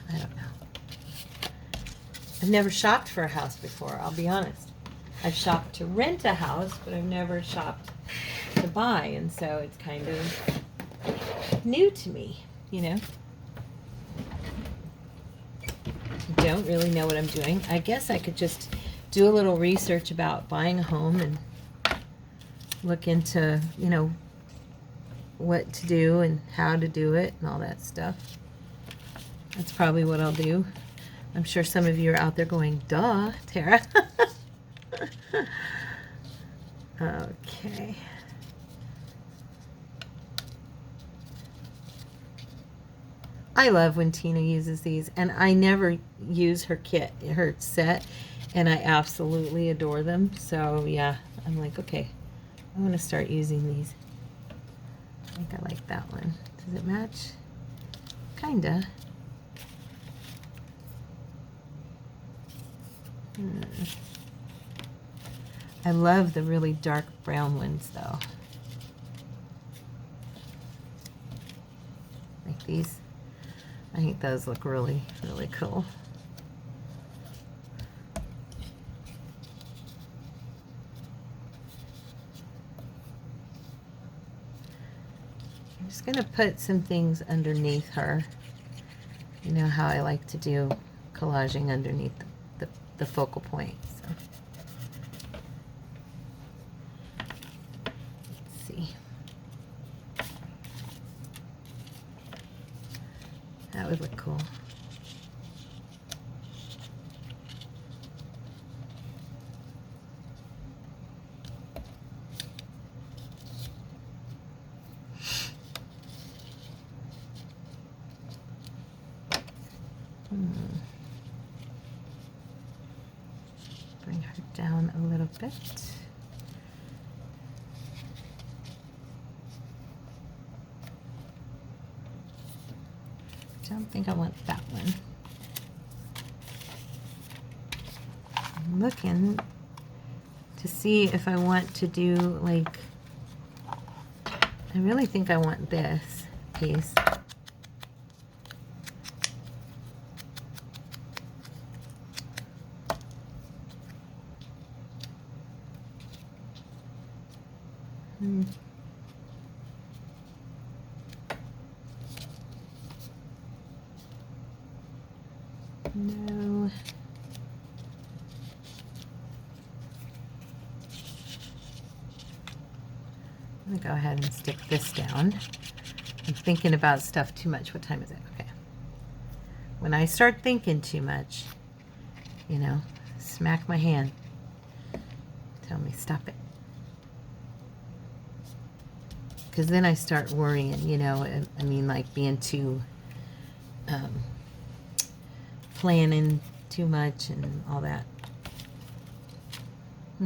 I don't know. I've never shopped for a house before, I'll be honest. I've shopped to rent a house, but I've never shopped to buy, and so it's kind of new to me, you know. I don't really know what I'm doing. I guess I could just do a little research about buying a home and look into, you know, what to do and how to do it and all that stuff. That's probably what I'll do. I'm sure some of you are out there going, duh, Tara. Okay. I love when Tina uses these, and I never use her kit, her set, and I absolutely adore them. So yeah, I'm like, okay, I'm gonna start using these. I think I like that one. Does it match? Kinda. I love the really dark brown ones though. these. I think those look really, really cool. I'm just going to put some things underneath her. You know how I like to do collaging underneath the focal point. So. Let's see. That would look cool. Bring her down a little bit. I don't think I want that one. I'm looking to see if I want to do like, I really think I want this piece. No. I'm going to go ahead and stick this down. I'm thinking about stuff too much. What time is it? Okay. When I start thinking too much, you know, smack my hand. Tell me, stop it. Because then I start worrying, you know, I mean, like being too, planning too much and all that. I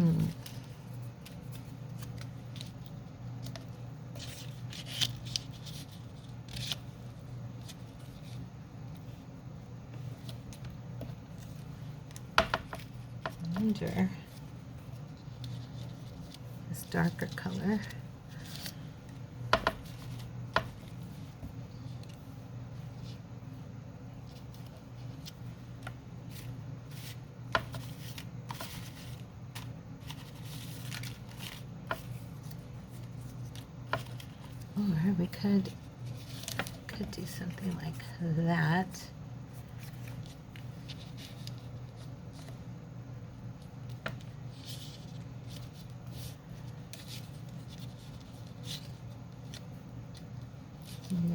wonder, this darker color. Or we could do something like that.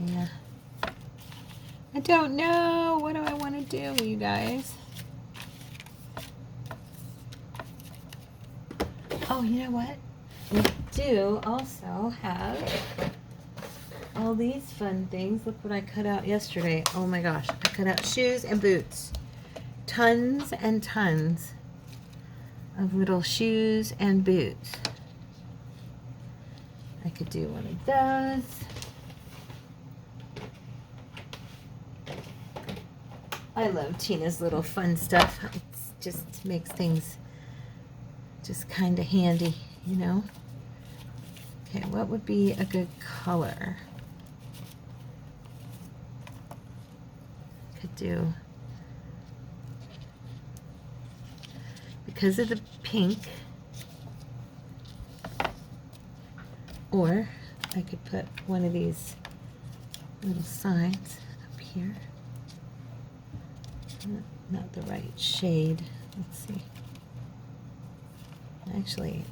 Yeah. I don't know. What do I want to do, you guys? Oh, you know what? We do also have all these fun things. Look what I cut out yesterday. Oh my gosh. I cut out shoes and boots. Tons and tons of little shoes and boots. I could do one of those. I love Tina's little fun stuff. It just makes things just kind of handy, you know? Okay, what would be a good color? Could do, because of the pink, or I could put one of these little signs up here. Not the right shade. Let's see. Actually,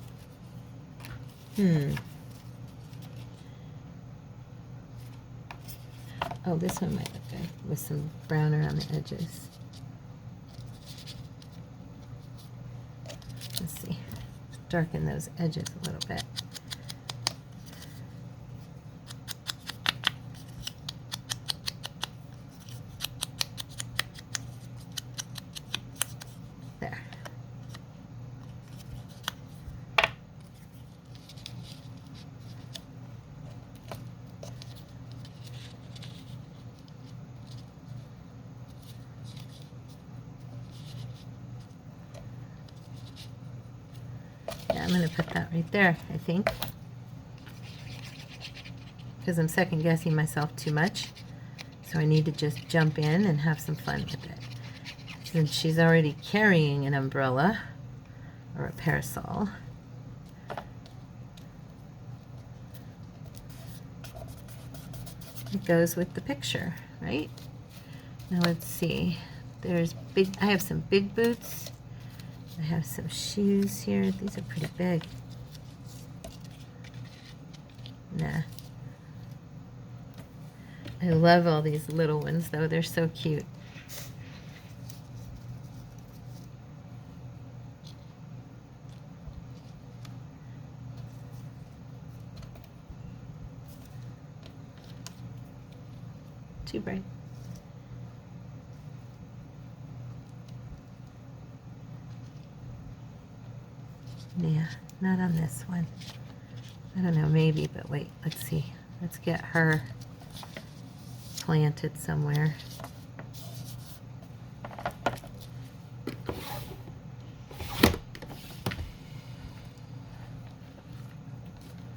oh, this one might look good with some brown around the edges. Let's see. Darken those edges a little bit. There. Yeah, I'm going to put that right there, I think, because I'm second guessing myself too much. So I need to just jump in and have some fun with it. Since she's already carrying an umbrella or a parasol. It goes with the picture, right? Now let's see. There's big, I have some big boots. I have some shoes here. These are pretty big. Nah. I love all these little ones though. They're so cute. Too bright. Yeah, not on this one. I don't know, maybe, but wait, let's see. Let's get her planted somewhere.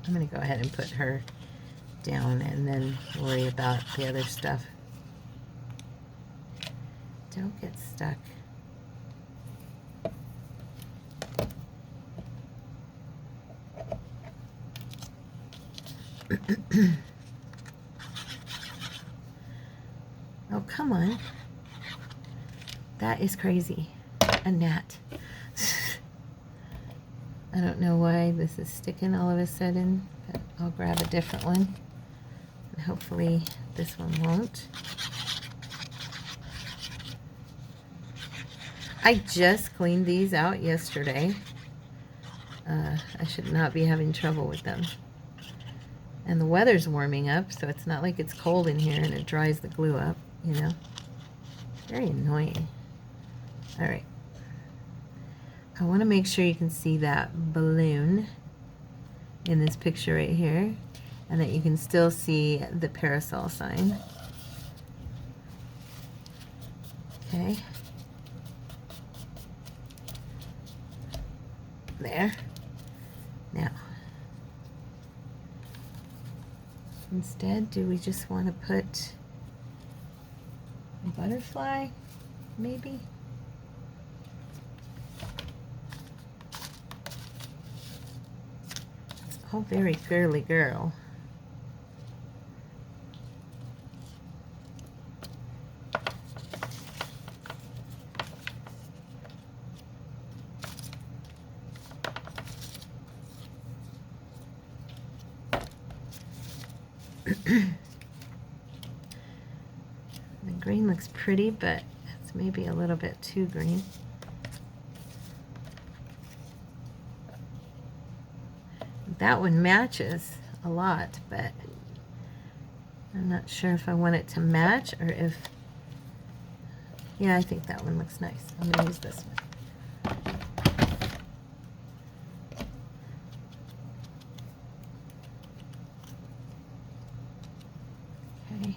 I'm going to go ahead and put her down and then worry about the other stuff. Don't get stuck. Oh, come on. That is crazy. A gnat. I don't know why this is sticking all of a sudden, but I'll grab a different one. And hopefully this one won't. I just cleaned these out yesterday. I should not be having trouble with them. And the weather's warming up, so it's not like it's cold in here and it dries the glue up, you know. Very annoying. All right. I want to make sure you can see that balloon in this picture right here, and that you can still see the parasol sign. Okay. There. Now, instead, do we just want to put a butterfly, maybe? It's all very girly girl. The green looks pretty, but it's maybe a little bit too green. That one matches a lot, but I'm not sure if I want it to match or if... Yeah, I think that one looks nice. I'm going to use this one. Okay.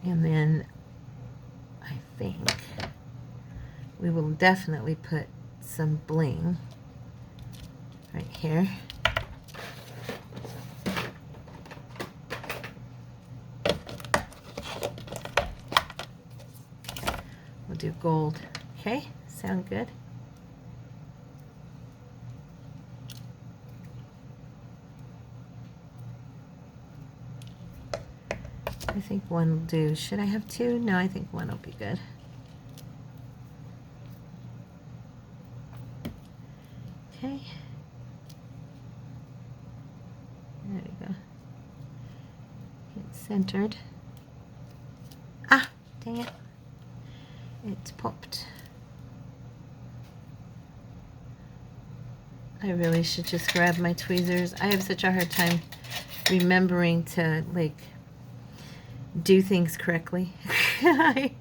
And then I think we will definitely put some bling right here. We'll do gold. Okay, sound good? I think one will do. Should I have two? No, I think one will be good. Okay. There we go. Get centered. Ah, dang it. It's popped. I really should just grab my tweezers. I have such a hard time remembering to, like, do things correctly. I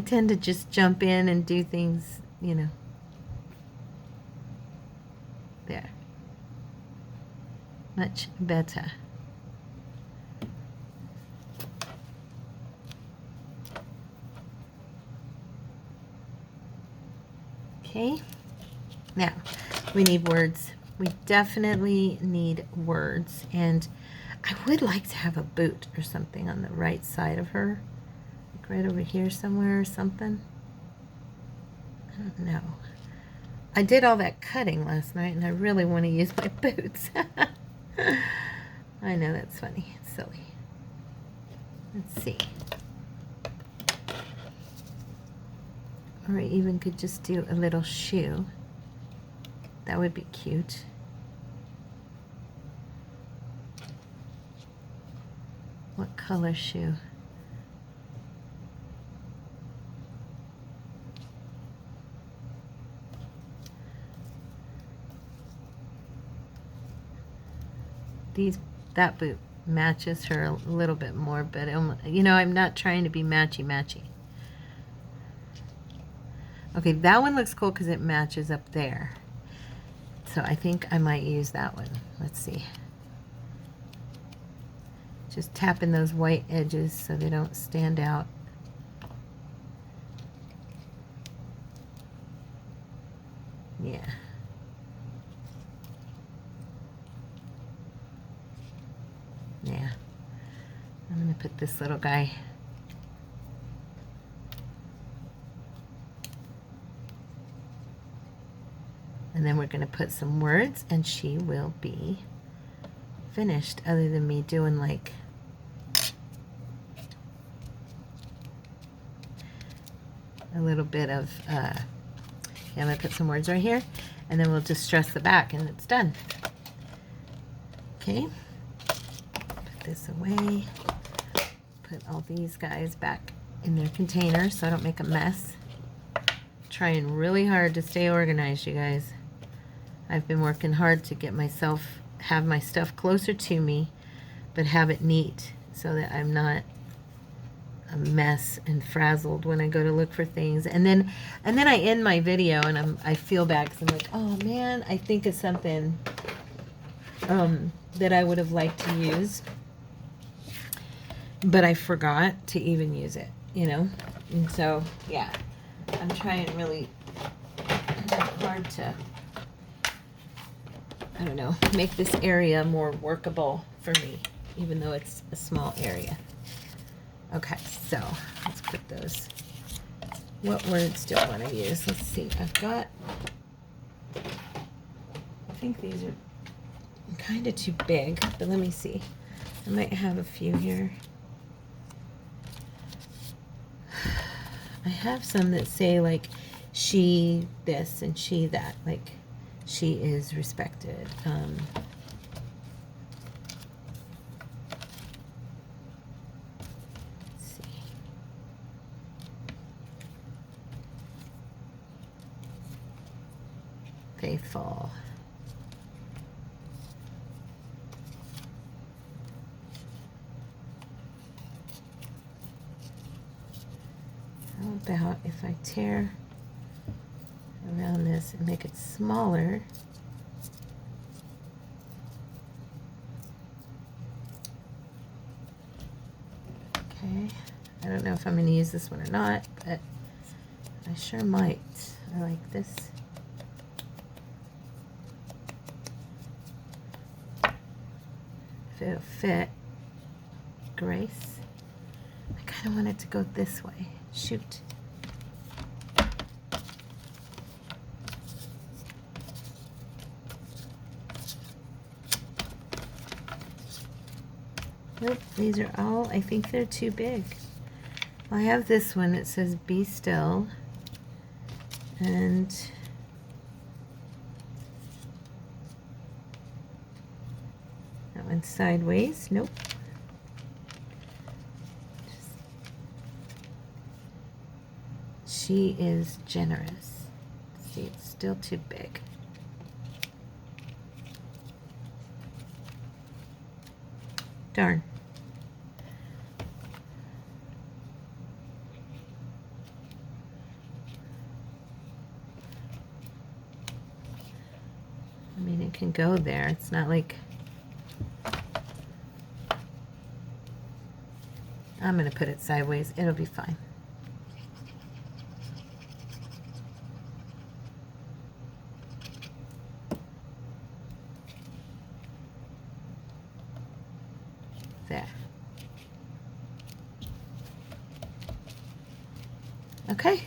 tend to just jump in and do things, you know. There. Much better. Okay. Now, we need words. We definitely need words. And I would like to have a boot or something on the right side of her. Like right over here somewhere or something. I don't know. I did all that cutting last night and I really want to use my boots. I know that's funny. It's silly. Let's see. Or I even could just do a little shoe. That would be cute. What color shoe? That boot matches her a little bit more, but you know, I'm not trying to be matchy-matchy. Okay, that one looks cool because it matches up there. So I think I might use that one. Let's see. Just tapping those white edges so they don't stand out. Yeah. Yeah. I'm going to put this little guy. And then we're going to put some words and she will be finished, other than me doing like a little bit of, yeah, I'm going to put some words right here and then we'll just stress the back and it's done. Okay. Put this away. Put all these guys back in their container so I don't make a mess. Trying really hard to stay organized, you guys. I've been working hard to get myself, have my stuff closer to me, but have it neat so that I'm not a mess and frazzled when I go to look for things. And then I end my video and I feel bad because I'm like, oh man, I think of something that I would have liked to use, but I forgot to even use it, you know? And so, yeah, I'm trying really hard to, I don't know, make this area more workable for me, even though it's a small area. Okay, so let's put those. What words do I want to use? Let's see. I've got, I think these are kind of too big, but let me see. I might have a few here. I have some that say like she this and she that, like she is respected. Let's see. Faithful. How about if I tear around this and make it smaller? Okay, I don't know if I'm going to use this one or not, but I sure might. I like this. If it'll fit. Grace. I kind of want it to go this way. Shoot. Nope, these are all, I think they're too big. I have this one that says be still, and that one's sideways. Nope. She is generous. See, it's still too big. Darn. I mean, it can go there. It's not like... I'm going to put it sideways. It'll be fine. There. Okay.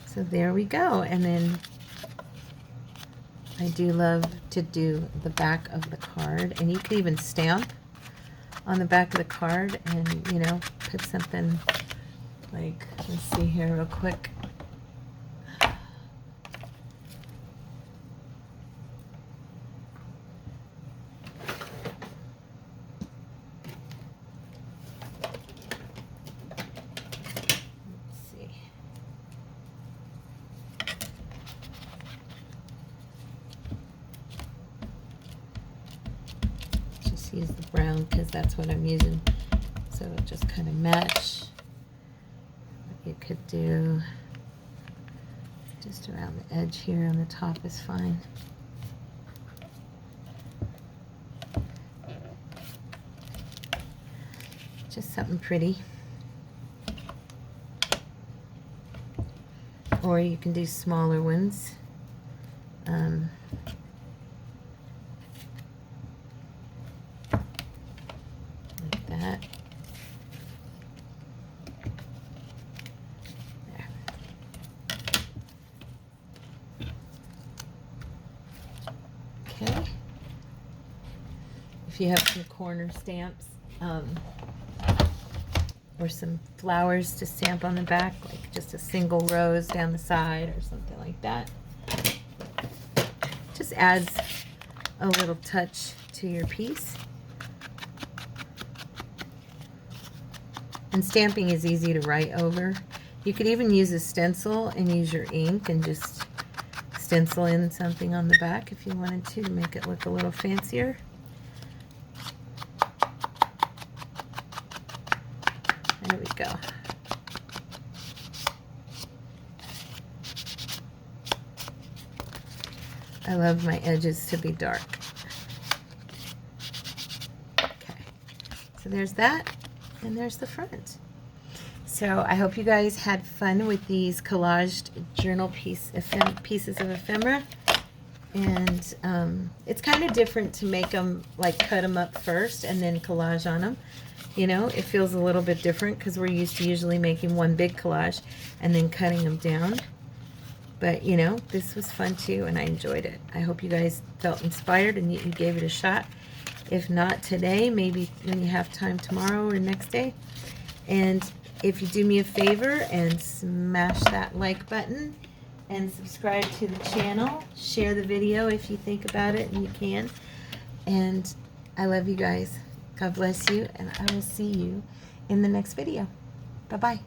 So there we go. And then I do love to do the back of the card, and you can even stamp on the back of the card and, you know, put something like, let's see here real quick. Use the brown because that's what I'm using, so it'll just kind of match. What you could do just around the edge here on the top is fine. Just something pretty. Or you can do smaller ones. That. There. Okay. If you have some corner stamps, or some flowers to stamp on the back, like just a single rose down the side or something like that, just adds a little touch to your piece. And stamping is easy to write over. You could even use a stencil and use your ink and just stencil in something on the back if you wanted to make it look a little fancier. There we go. I love my edges to be dark. Okay, so there's that. And there's the front. So I hope you guys had fun with these collaged journal pieces of ephemera. And it's kind of different to make them, like cut them up first and then collage on them. You know, it feels a little bit different because we're used to usually making one big collage and then cutting them down. But, you know, this was fun too, and I enjoyed it. I hope you guys felt inspired and you gave it a shot. If not today, maybe when you have time tomorrow or next day. And if you do me a favor and smash that like button and subscribe to the channel, share the video if you think about it and you can. And I love you guys. God bless you, and I will see you in the next video. Bye-bye.